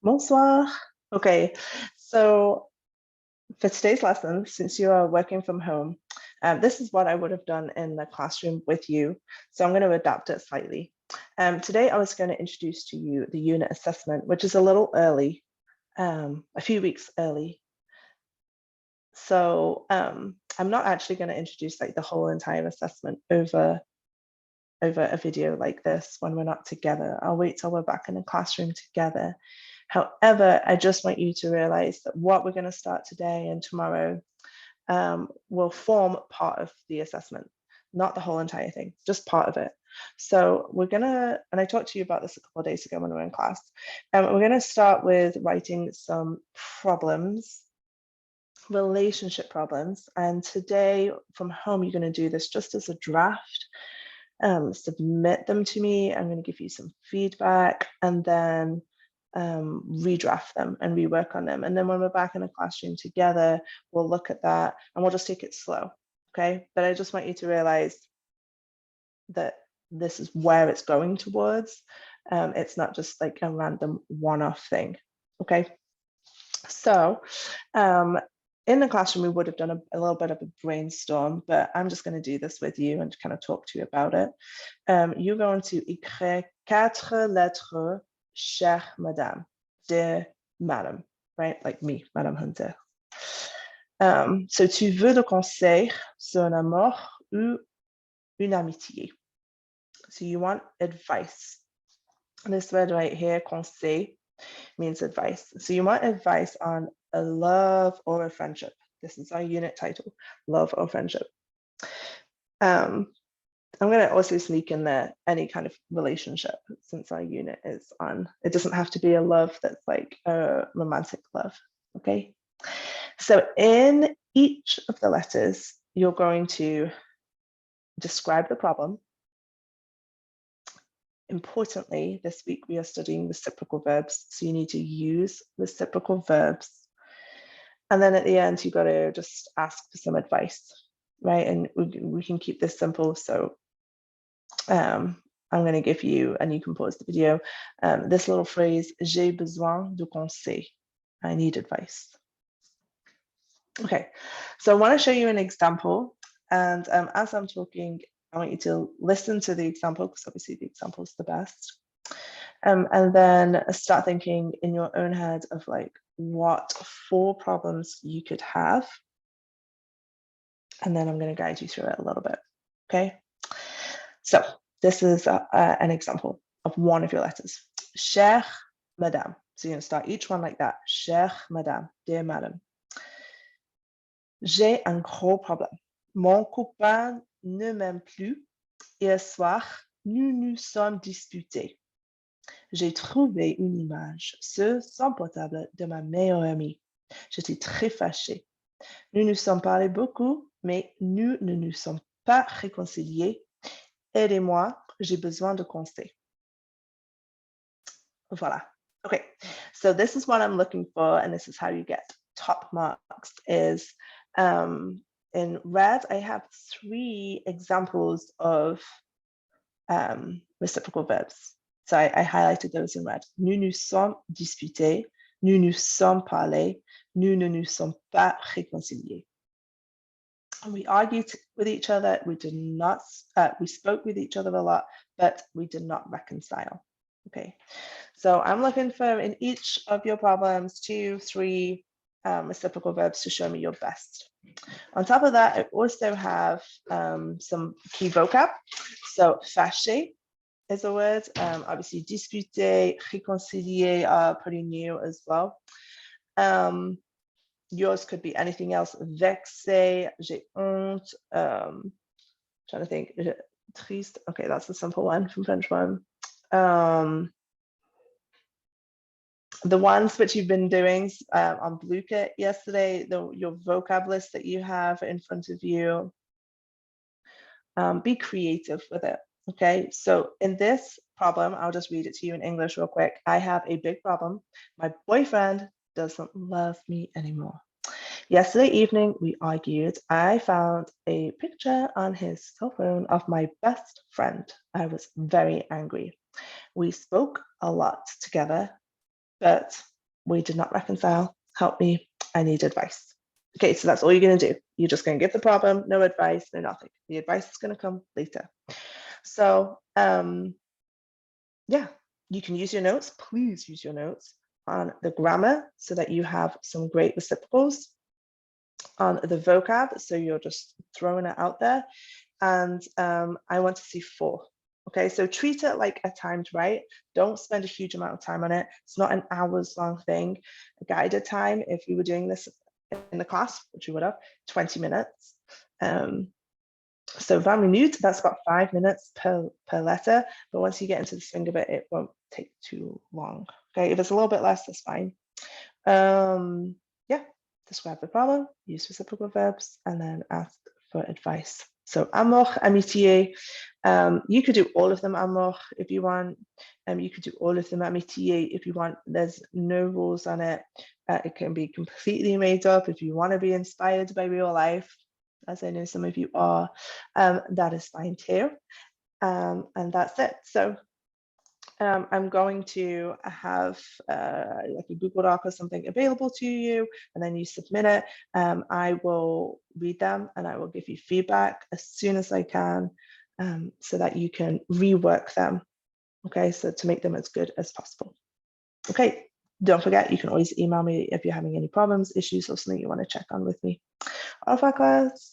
Bonsoir. Okay, so for today's lesson, since you are working from home, this is what I would have done in the classroom with you. So I'm going to adapt it slightly. Today, I was going to introduce to you the unit assessment, which is a little early, a few weeks early. So I'm not actually going to introduce like the whole entire assessment over a video like this when we're not together. I'll wait till we're back in the classroom together. However, I just want you to realize that what we're going to start today and tomorrow will form part of the assessment, not the whole entire thing, just part of it. So we're gonna, and I talked to you about this a couple of days ago when we were in class, we're gonna start with writing some problems, relationship problems. And today from home, you're gonna do this just as a draft. Submit them to me. I'm going to give you some feedback and then redraft them and rework on them. And then when we're back in a classroom together, we'll look at that and we'll just take it slow. Okay. But I just want you to realize that this is where it's going towards. It's not just like a random one-off thing. Okay. So in the classroom, we would have done a little bit of a brainstorm, but I'm just going to do this with you and kind of talk to you about it. You're going to écrire 4 lettres, chère madame, dear madam, right? Like me, Madame Hunter. So tu veux de conseil sur un amour ou une amitié. So you want advice. This word right here, conseil, means advice. So you want advice on a love or a friendship. This is our unit title, love or friendship. I'm going to also sneak in there any kind of relationship since our unit is on. It doesn't have to be a love that's like a romantic love, okay? So in each of the letters, you're going to describe the problem. Importantly, this week we are studying reciprocal verbs, so you need to use reciprocal verbs. And then at the end, you've got to just ask for some advice, right? And we can keep this simple. So I'm going to give you, and you can pause the video, this little phrase, j'ai besoin de conseil. I need advice. Okay, so I want to show you an example. And as I'm talking, I want you to listen to the example because obviously the example is the best. And then start thinking in your own head of like what 4 problems you could have. And then I'm going to guide you through it a little bit. Okay. So this is an example of one of your letters. Chère madame. So you're going to start each one like that. Chère madame, dear madam. J'ai un gros problème. Mon copain ne m'aime plus. Hier soir, nous nous sommes disputés. J'ai trouvé une image sur son portable de ma meilleure amie. J'étais très fâchée. Nous nous sommes parlé beaucoup, mais nous ne nous sommes pas réconciliés. Aidez-moi, j'ai besoin de conseils. Voilà. Okay, so this is what I'm looking for, and this is how you get top marks. Is in red, I have 3 examples of reciprocal verbs. So I highlighted those in red. Nous nous sommes disputés, nous nous sommes parlé, nous ne nous sommes pas réconciliés. We argued with each other. We did not. We spoke with each other a lot, but we did not reconcile. Okay, so I'm looking for in each of your problems 2, 3 reciprocal verbs to show me your best. On top of that, I also have some key vocab. So fâché is a word. Obviously, disputer, réconcilier are pretty new as well. Yours could be anything else. Vexé, j'ai honte. Trying to think. Triste. Okay, that's the simple one from French one. The ones which you've been doing on Bluekit yesterday, your vocab list that you have in front of you, be creative with it. Okay, so in this problem, I'll just read it to you in English real quick. I have a big problem. My boyfriend doesn't love me anymore. Yesterday evening, we argued. I found a picture on his cell phone of my best friend. I was very angry. We spoke a lot together, but we did not reconcile. Help me. I need advice. Okay, so that's all you're going to do. You're just going to give the problem, no advice, no nothing. The advice is going to come later. So yeah, you can use your notes. Please use your notes on the grammar so that you have some great reciprocals, on the vocab, so you're just throwing it out there. And I want to see 4. Okay, so treat it like a timed write. Don't spend a huge amount of time on it. It's not an hours long thing. A guided time, if you were doing this in the class, which you would have, 20 minutes. So 20 minutes, that's about 5 minutes per letter. But once you get into the swing of it, it won't take too long. Okay, if it's a little bit less, that's fine. Yeah, describe the problem, use reciprocal verbs, and then ask for advice. So amor, amitié, you could do all of them amor if you want. You could do all of them amitié if you want. There's no rules on it. It can be completely made up if you want to be inspired by real life, as I know some of you are. That is fine too. And that's it. So I'm going to have like a Google Doc or something available to you, and then you submit it. I will read them and I will give you feedback as soon as I can, so that you can rework them. Okay, so to make them as good as possible. Okay, don't forget, you can always email me if you're having any problems, issues, or something you want to check on with me. Au revoir, class.